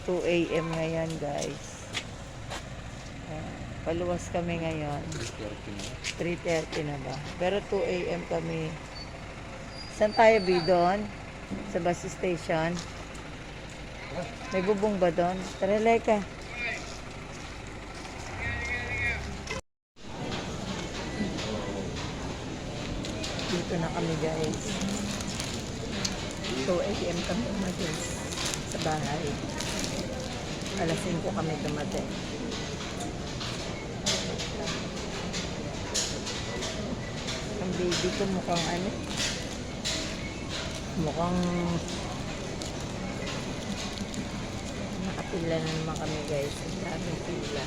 2 a.m. ngayon, guys. Paluwas kami ngayon. 3:30 na ba? Pero 2 a.m. kami. Saan tayo, B? Doon? Sa bus station? May bubong ba doon? Tara, Leka. Dito na kami, guys. 2 a.m. kami umalis sa bahay. Alas 5 kami dumating. Ang baby ko mukhang ano? Mukhang nakapila na naman kami, guys. Ang daming pila.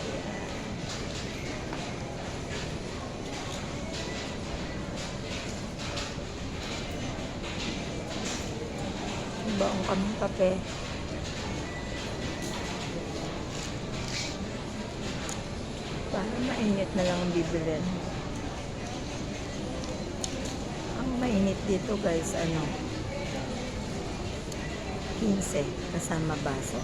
Baong kaming kape. Para mainit na lang ang bibilin. Ang mainit dito, guys, 15 kasama baso.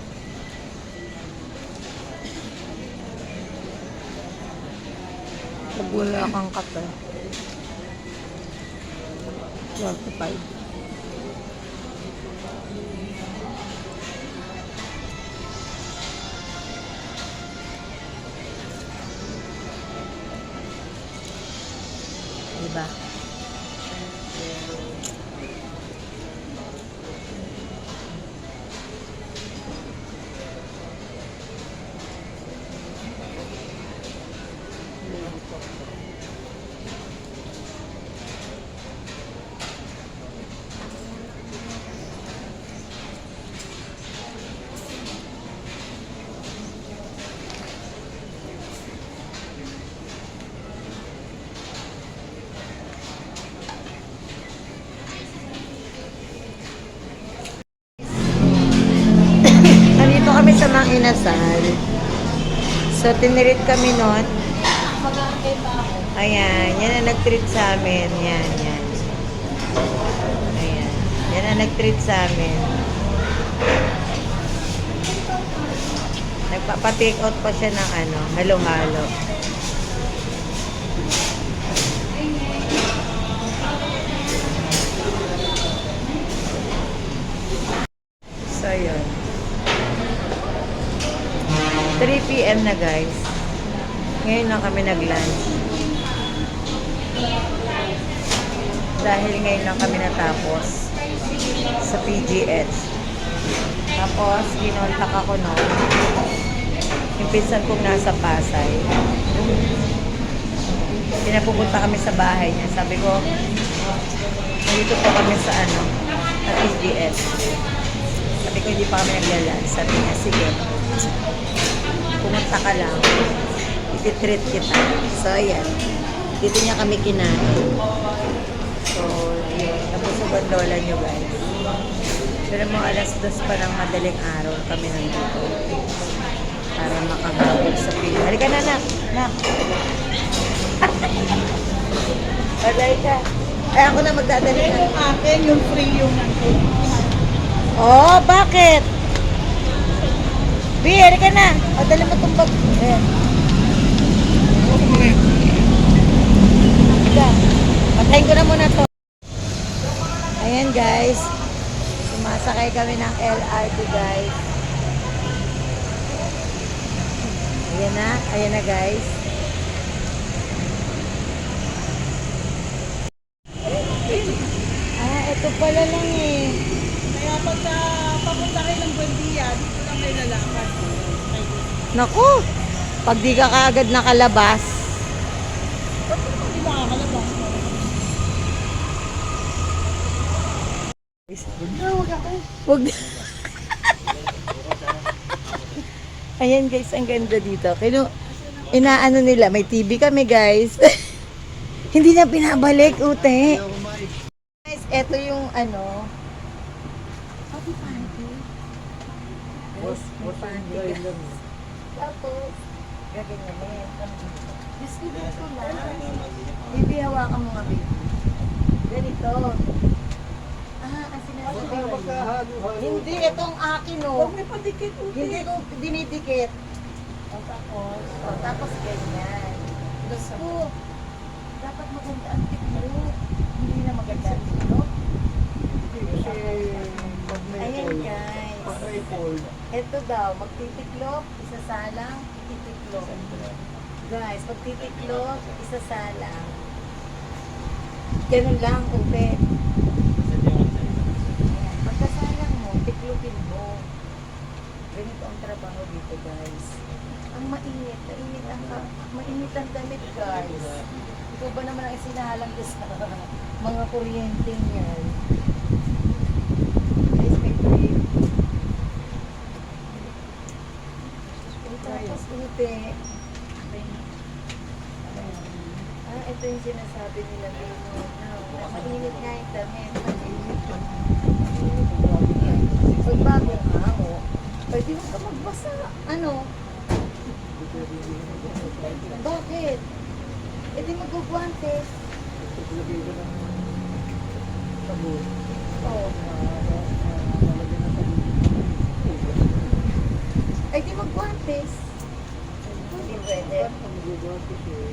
Pag wala kang kape, 25. Diba? Nandito kami sa Mang Inasal. So, tinirit kami nun. Ayan, yan ang nag-treat sa amin. Yan. Ayan, yan ang nag-treat sa amin. Nagpapa-take out pa siya ng halo-halo. So, yun. 3 p.m. na, guys. Ngayon na kami nag-lunch. Dahil ngayon lang kami natapos sa PGH. Tapos, kinontak ako noon. Yung pinsan kong nasa Pasay. Pinapupunta kami sa bahay niya. Sabi ko, nandito po kami sa PGH. Sabi ko, hindi pa kami naglalunch. Sabi niya, sige. Pumunta ka lang, ititreat kita. So, ayan. Dito niya kami kinain. So, yun. Nabusog ang lola nyo, guys. Pero mga alas 2 pa ng madaling araw kami nandito. Para makagawin sa pila. Halika na, nak. Walay ka. Ay, ako na magdadali na. Yung akin, yung free yung Oh, bakit? Bihir ka na. O, dala mo itong bag. Ayan. Patayin ko na muna to. Ayan, guys. Sumasakay kami ng LRT, guys. Ayan na, guys. Ito pala lang eh. Kaya pagka papunta kayo ng Buendia, dito lang kayo lalakad. Naku, pag di ka kaagad nakalabas. Ba't naman di makakalabas? Huwag ako. Wag. Ayan, guys, ang ganda dito. Inaano nila, may TV kami, guys. Hindi na pinabalik, ute. Guys, eto yung Happy party. Guys, may party, guys. Tapos, gaganyamin. Distribute ko lang. Baby, hawakan mo nga, baby. Ganito. ang sinasabi Baka ko. magkahalo-halo. Hindi, ito ang akin, oh. Huwag may padikit ulit. Hindi ko dinidikit. O, tapos, Tapos ganyan. Gusto ko, dapat maganda ang tiklop. Hindi na maganda ang tiklop. Hindi kasi pag may Ayan fold, guys. pag may fold, Ito daw, magtitiklop, isasalang, titiklop. Guys, pagtitiklop, isasalang. Ganun lang, ube. Ayan, pagkasalang mo, tiklopin mo. Ganito ang trabaho dito, guys. Ang mainit, mainit ang damit, guys. Ikaw ba naman ang isinahalang ko sa mga kuryenteng yan? Guys, may break. Tapos ute. Ito yung sinasabi nila dito. Mainit nga yung damit. Pag bagong hango, pwede mo ka magbasa. Ano? Bakit? E di magugwantes. lagay ko ng sabon. Oo. Lalagyan ng sabon. Ay di magguwantes. Hindi pwede.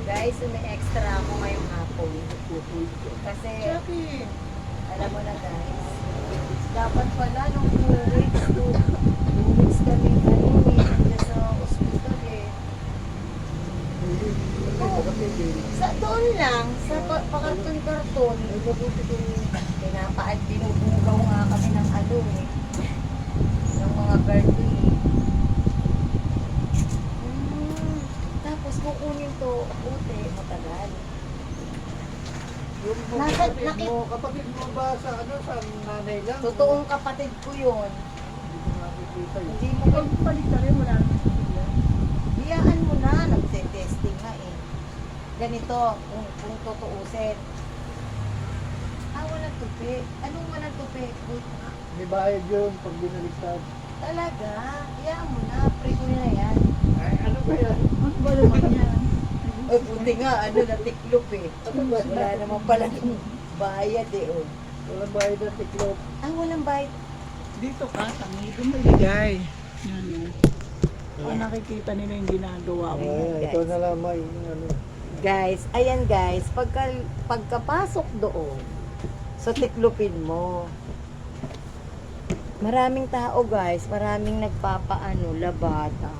Guys, may extra ako ngayong hapon. Kasi, Jackie, alam mo na guys, dapat pala nung 2 weeks, 2 weeks kami nandiyan sa hospital eh. Sa doon lang, sa pakarton-karton, binubugaw nga kami ng ano eh, ng mga garden eh. Tapos kukunin to, ute, matagal. Yung kapatid mo ba sa ano, sa nanay lang? Totoong kapatid ko yun. Hindi ko nakikita yun. Hindi mo pag balik ka rin, wala naman sa pila. biyaan mo na, nagte-testing nga eh. Ganito, kung tutuusin. Walang tupi. Anong walang tupi? May bayad yun pag binaliktad. Talaga, biyaan mo na, pre ko na yan. Ay, ano ba yan? Ano ba naman yan? Ay, buti nga, natiklop eh. Ano ba Wala yan? naman pala ng bayad eh, oh. Walang bayad ng tiklop. Walang bayad. Dito ka, tangi, dumaligay. Yan o. Kung nakikita nila yung ginagawa mo. Ay, ito na lang may ano. Guys, ayan guys, pagkapasok doon, so tiklopin mo. Maraming tao guys, maraming nagpapaano, labada.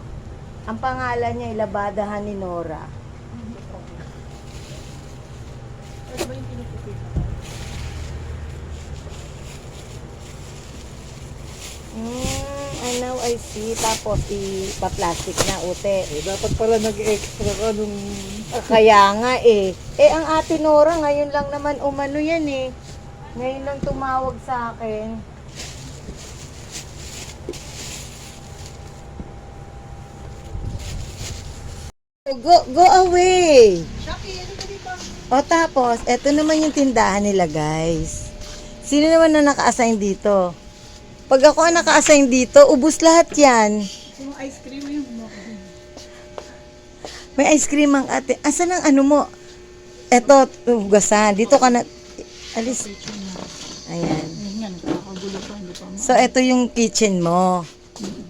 Ang pangalan niya ay Labadahan ni Nora. Ano ba yung pinupupit? Now I see. Tapos ipa-plastic na ute. Eh, dapat pala nag-extra ka nung... Kaya nga eh. Ang ate Nora, ngayon lang naman umano yan eh. Ngayon lang tumawag sa akin. Go away! Jackie, ano ba dito? O tapos, eto naman yung tindahan nila guys. Sino naman na naka-assign dito? Pag ako ang naka-assign dito, ubus lahat yan. Yung ice cream yung mo. May ice cream ang ate. Asan ang ano mo? Eto, hugasan. Dito ka na... Alis. Ayan. Ayun nga, nakakagulo pa, hindi pa mo. So, ito yung kitchen mo.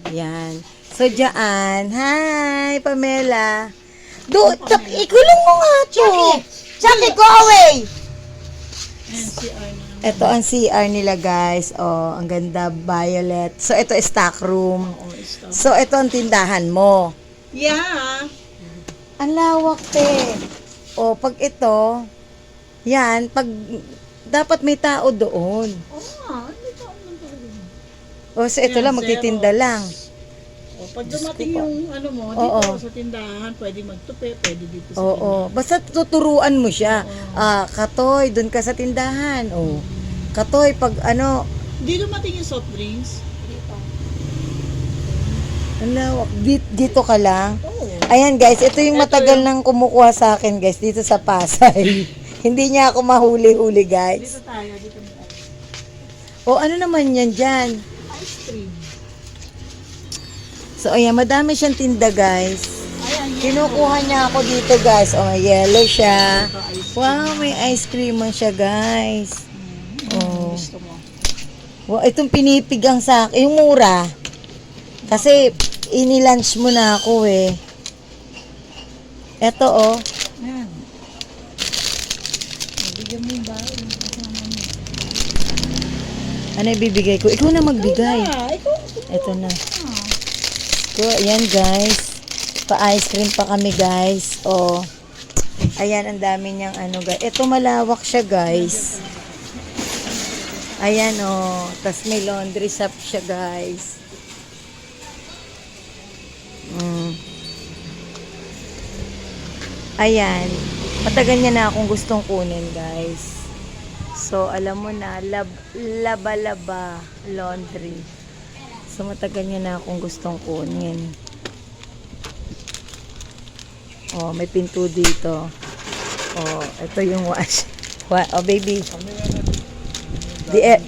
Yan. So, dyan. Hi, Pamela. Ikulong mo nga to. Chucky, go away! Ayan si Arna. Ito ang CR nila, guys. Oh, ang ganda, violet. So, ito stock room. Oo, stop. So, ito ang tindahan mo. Yeah! Ang lawak, te. O, pag ito, yan, dapat may tao doon. Oo nga, hindi ka naman talaga. O, so ito Yan, lang, magtitinda zero. lang. O, pag dumating yung ano mo, Oo. dito sa tindahan, pwede magtupi, pwede dito sa tindahan. Oo, basta tuturuan mo siya. Katoy, doon ka sa tindahan. O, Katoy, pag ano, Hindi dumating yung soft drinks. ang lawak, dito ka lang. Oo. Ayan guys, ito yung Ito matagal yung- nang kumukuha sa akin guys, dito sa Pasay. Hindi niya ako mahuli-huli guys. Dito tayo, dito may ice. O, ano naman yan dyan? Ice cream. So, ayan, madami siyang tinda guys. Ayan, yan. Kinukuha niya ako dito guys. O, yellow siya. Ito, ice cream. Wow, may ice cream man siya guys. Oh. Gusto mo. Wow, itong pinipigang sa akin, yung mura. Kasi, inilunch mo na ako eh. Eto oh. Yan. Bigyan mo yung bahay. Kasama mo. Ano ibibigay ko? Ikaw na magbigay. Ikaw. Eto na. So, ayan guys. Pa-ice cream pa kami guys. Oh. Ayan, ang dami niyang ano guys. Ito malawak siya guys. Ayan oh. Tapos may laundry shop siya guys. Ayan. Matagal niya na akong gustong kunin guys. So, alam mo na, laba-laba laundry. So, matagal niya na akong gustong kunin. Oh, may pinto dito. Oh, ito yung wash. Oh, baby.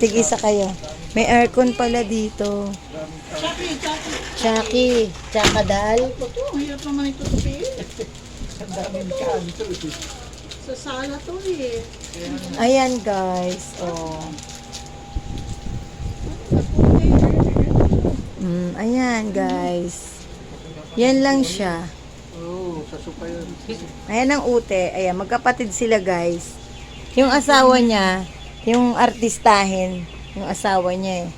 Tig-isa kayo. May aircon pala dito. Chucky. Chakadal. Ito, hirap naman ito tupiin. Ang daming kanto eh. Sa sala to eh. Ayan, guys. Oh. Ayan, guys. Yan lang siya. Oo, sa sopa yun. Ayan ang ute. Ayan, magkapatid sila, guys. Yung asawa niya, yung artistahin, yung asawa niya eh.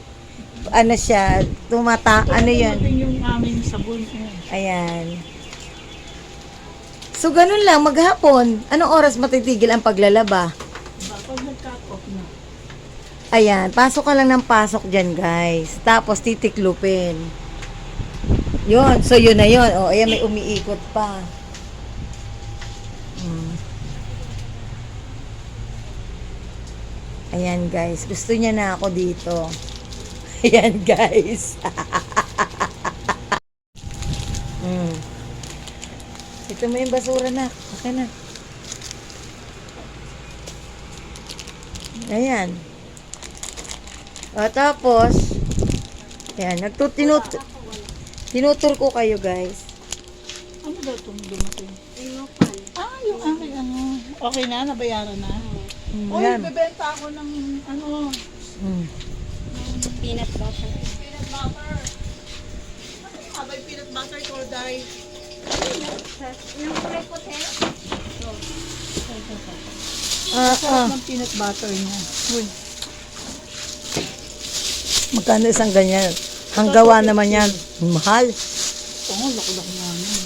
Ano siya, ano yan? Ito yung aming sabon. Ayan. So, ganun lang, maghapon. Anong oras matitigil ang paglalaba? Pag nag-cut off na. Ayan, pasok ka lang ng pasok dyan, guys. Tapos, titiklupin. Yun, so yun na yun. O, ayan, may umiikot pa. Ayan, guys. Gusto niya na ako dito. Ayan, guys. Ito mo yung basura na. Okay na. Ayan. O, tapos, ayan, tinutur ko kayo, guys. Ano daw itong dumating? Yung aking ano. Okay na? Nabayaran na? Oy, Ayan. bebenta ako ng ano. Peanut butter. Peanut butter. Ano nga ba yung peanut butter ko, Day? Yung kulay puti. Sarap ng peanut butter niya. Uy. Magkano isang ganyan? Ang gawa naman yan, mahal. Oo, laki-laki namin.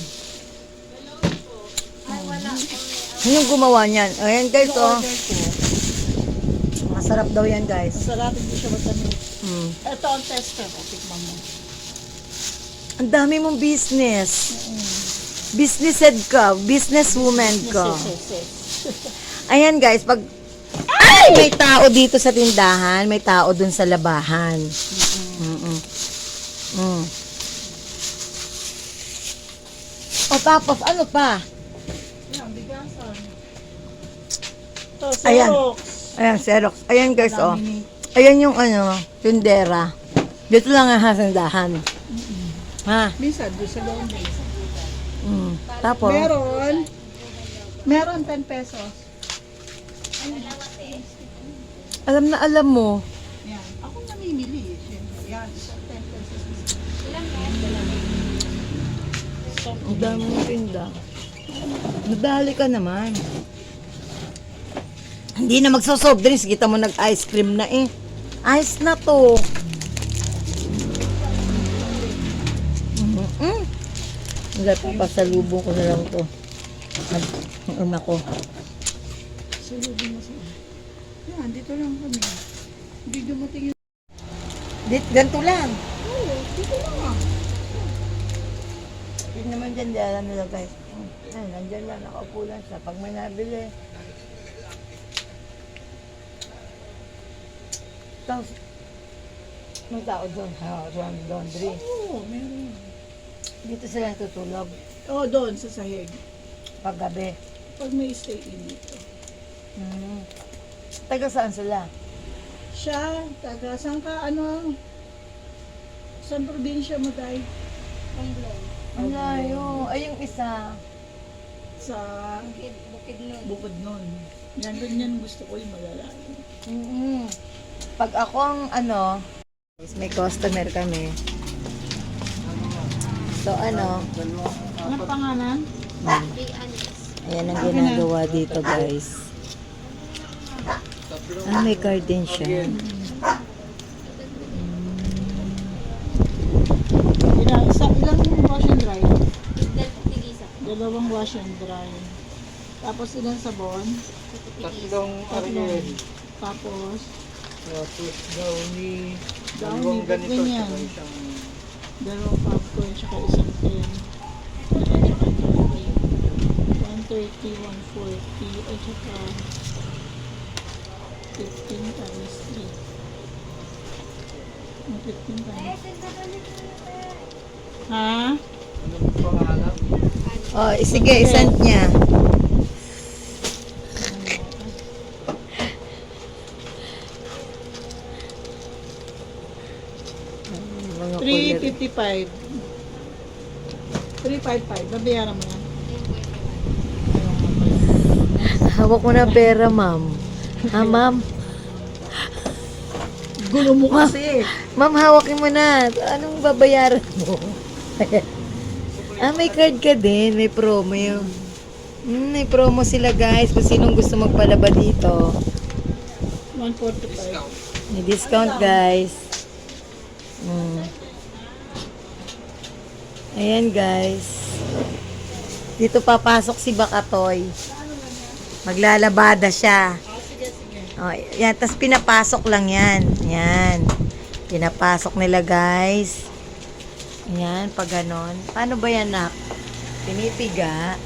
Yung gumawa niyan. Ayan, guys, oh. Order ko. Masarap daw yan, guys. Masarap, hindi siya matamis. Mm. Ito ang tester ko. Tikman mo. Ang dami mong business. Business head ka. Business woman ka. Ayan, guys, pag may tao dito sa tindahan, may tao dun sa labahan. O tapos, ano pa? Yan, bigasan. Ito, Ayan. Xerox. Ayan, Xerox. Ayan, guys, oh. Laminate. Ayan yung ano, tindera. Dito lang ang hasandahan. Ha? Minsan, doon sa laundry. Tapos, Meron 10 pesos. alam mo, Yan. Ako namimili. Siyempre. Yan, isang 10 pesos. ang dami mong tinda. Nadali ka naman. Hindi na magsosoft drinks. Kita mo nag-ice cream na eh. Ice na to. Hindi, papasalubong ko na lang to. Ang una ko. Sulubin mo siya. Yan, dito lang kami. Hindi dumating yung... Ganito lang. Oo, dito lang ah. Yun naman dyan, dyan nila guys. Ay, nandyan lang, nakaupo lang siya. Pag may nabili. Tapos, may tao doon. Ha, doon, laundry. Oo, meron. Dito sila tutulog. Oo, doon sa sahig. Paggabi. Pag may stay in dito. Taga saan sila? Siya, taga, saan ka, ano? Saan probinsya mo, Day? Ang layo. Ay, yung isa. Sa Bukid nun. bukod nun. Yan, ganyan gusto ko yung malalayo. Pag ako ang may customer kami. So Anong pangalan? ayan ang ginagawa dito guys. May card din siya. Ilang wash and dry? Dalawang wash and dry. Tapos ilang sabon? Tatlong Ariel. Tapos Tapos Downy. Downy, Dalawang ganito. ganyan. Saka isang dalawang popcorn, tsaka isang pen. Tsaka 130, 140, at tsaka 15 times 3. 15 times. Ha? anong pangalan? Oh, sige, isend niya. Mga color. 355. 355. Babayaran mo yan. Hawak mo na pera, ma'am. Ma'am? Gulo mo kasi. Ma'am, hawakin mo na. Anong babayaran mo? May card ka din. May promo yun. May promo sila, guys. Kung sinong gusto magpalaba dito. 145. May discount, guys. Ayan, guys. Dito papasok si Bakatoy. Maglalabada siya. Oh, yan. Tapos pinapasok lang yan. Yan. Pinapasok nila, guys. Yan, pag ganon. Paano ba yan, nak? Pinipiga.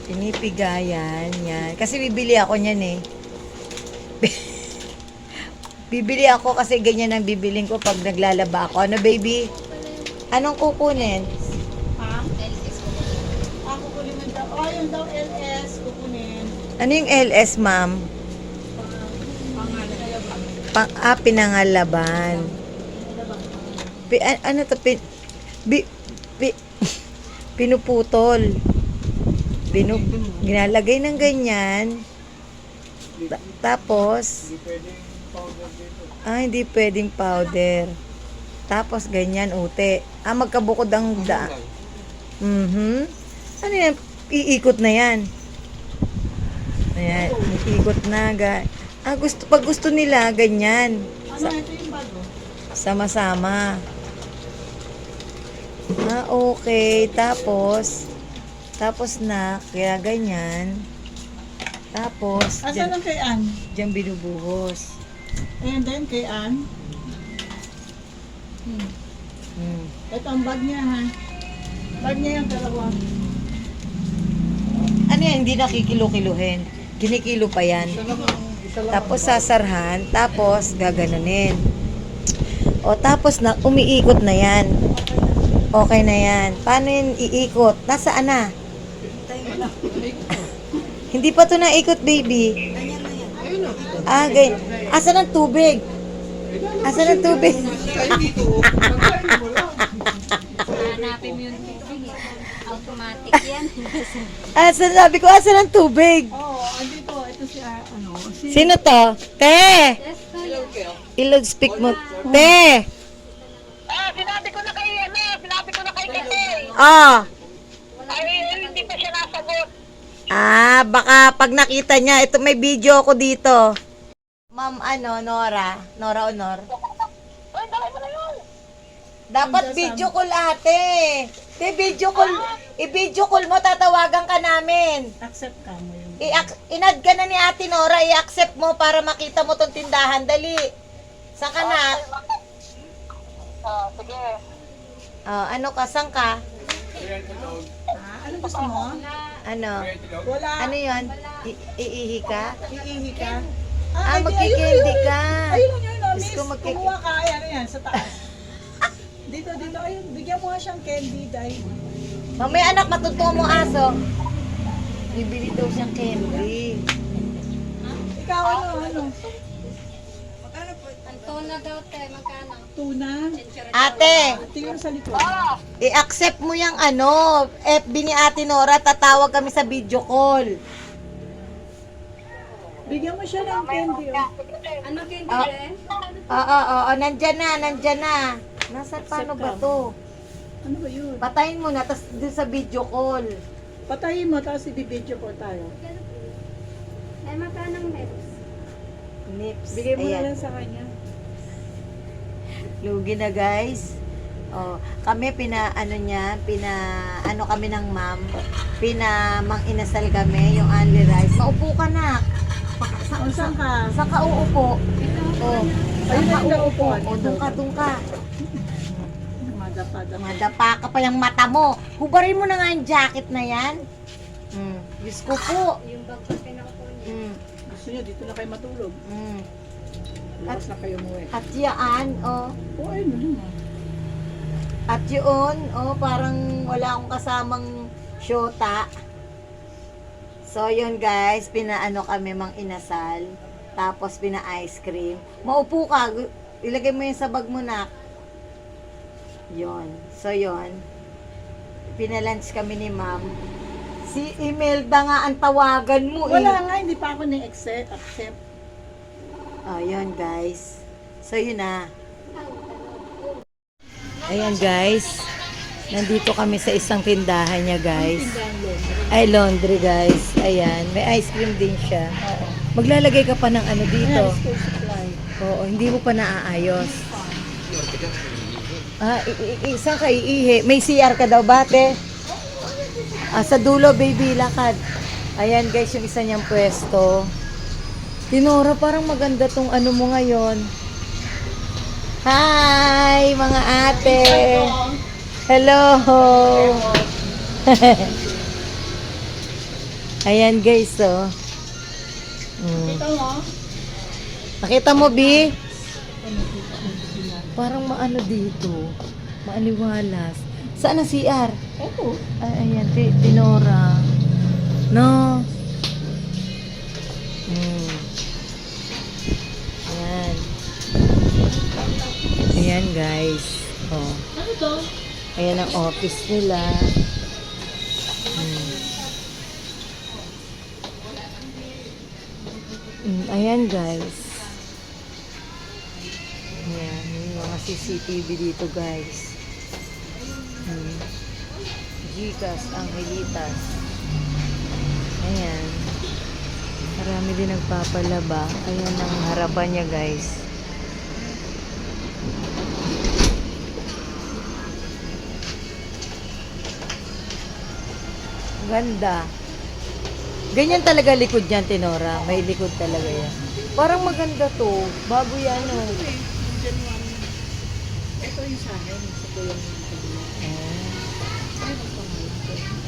Pinipiga yan. Yan. Kasi bibili ako niyan eh. Bibili ako kasi ganyan ang bibiling ko pag naglalaba ako. Ano, baby? Anong kukunin? Ha? Kukunin mo daw. Oh, yung daw LS. Kukunin. Ano yung LS, ma'am? Pangalan. Pinangalaban. Ano to? Pinuputol. Ginalagay ng ganyan. Tapos, hindi pwedeng powder. Tapos, ganyan, ute. Magkabukod ang Ano yan? Iikot na yan. Ayan, iikot na. Pag gusto nila, ganyan. Ano ito yung bago? Sama-sama. Okay. Tapos na, kaya ganyan. Tapos, Asan ang kay Ann? dyan binubuhos. And then kay Ann. Ito ang bag niya, ha? Bag niya yung dalawa. Ano yan? Hindi nakikilo-kiluhin. Kinikilo pa yan. Tapos sasarhan, tapos gaganunin. Tapos na, umiikot na yan. Okay na yan. Paano yun iikot? Nasaan na? Hindi pa to naikot, baby. Ganyan. Asan ang tubig? Asan ang tubig? Hanapin mo yung tubig eh. Automatic yan. Sabi ko, asan ang tubig? Andito. Ito si, Sino to? Te! Yes, kuya. I-loudspeak mo. Te! Sinabi ko na kay Kate. Hindi pa siya nasagot. Baka pag nakita niya, ito may video ako dito. Ma'am, Nora? Nora Honor? Ay, dahil mo na yun. Dapat video call ate. Te, video call. I-video call mo, tatawagan ka namin. accept ka mo yung... Inad ka na ni Ate Nora, i-accept mo para makita mo tong tindahan. Dali. Saan ka na? Sige. Ano ka? Saan ka? Ano gusto mo? Ano? Wala. Ano yun? Iihi ka? Iihi ka? Magkikindi ka. Ayun yun, Diyos miss. ko, Kumuha ka. Ano yan, sa taas. Dito. Ayun, bigyan mo nga siyang candy dahil. Mamaya anak, matutuwa mo aso. Bibili daw siyang candy. Ikaw ano? Ang tuna daw, te. Magkano? Tuna. Ate, Tingnan sa likod. i-accept mo yung FB ni Ate Nora, tatawag kami sa video call. Bigyan mo siya ng candy. Oh. Ano candy Ah. rin? Oo, nandyan na. Nasaan, paano ba Sitcom. to? Ano ba yun? Patayin mo na, tapos dun sa video call. Patayin mo, tapos i-video ko tayo. Ay, magkanang next. Nips. Bigay mo na Ayan. lang sa kanya. Lugi na guys. Oh, kami ano kami ng ma'am. Mang inasal kami, yung only rice. Maupo ka na. O, saan ka? Sa kauupo. Oh, Ayun sa na yung kauupo. upuan. Oh, doon ka. Madapa-dapa. Madapa ka pa yung mata mo. Hubarin mo na nga yung jacket na yan. Diyos ko po. Yung bag pa pinakuha niya. Gusto niyo, dito na kayo matulog. At- Bukas na kayo umuwi. At yan, oh. Oo, ayun na naman. At yun, oh, parang wala akong kasamang syota. So, yun guys, pinaano kami mang inasal. Tapos, pina-ice cream. Maupo ka. Ilagay mo yun sa bag mo, nak. Yun. So, yun. Pinalunch kami ni ma'am. Si Imelda nga ang tawagan mo, Wala nga, hindi pa ako ni-accept. Oh, yun guys. So, yun na. Ayan guys. Nandito kami sa isang tindahan niya guys. Ay, laundry guys. Ayan. May ice cream din siya. Maglalagay ka pa ng ano dito. Yes, school supply. Oo, hindi mo pa naaayos. Saan ka iihi? May CR ka daw, bate? Sa dulo, baby, lakad. Ayan guys, yung isa niyang pwesto. Tinora, parang maganda tong ano mo ngayon. Hi, mga ate. Hello. Ayan guys, oh. Ito mo? Nakita mo, B? Parang maano dito. Maaliwalas. Saan ang CR? Ito. Ay, ayan, Tinora. No. Ayan. Ayan, guys. Oh. Ano to? Ayan ang office nila. Ayan, guys. Ayan, yung mga CCTV dito, guys. Gcash, Angelitas. Ayan. Marami din nagpapalaba. Ayan ang harapan niya, guys. Ganda. Ganyan talaga likod yan, Tinora. May likod talaga yan. Parang maganda to. Bago yan, oh. Ito yung sa akin. Sa kulang yung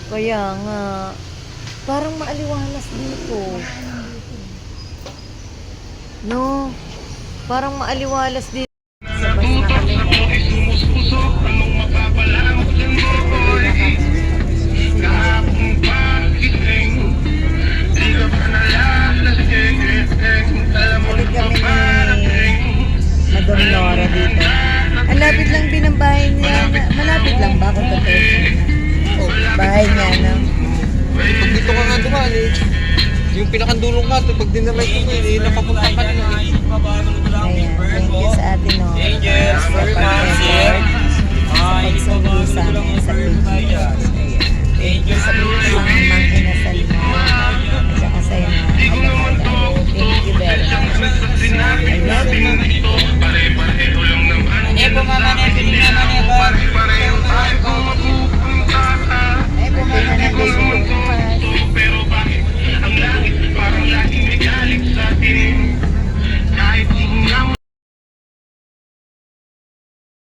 Kaya nga. Parang maaliwalas dito. No? Parang maaliwalas dito. Sabas na kami. Balik kami ni Madam Nora dito. Ang lapit lang din ang bahay niya. Malapit lang ba kung totoo? Oh, bahay niya, no? Pag dito ka nga dumaan eh. Yung pinakandulong ka, pag dinalay ko eh, napapunta ka na eh. Ayan, thank you sa atin, no? Angels, very much.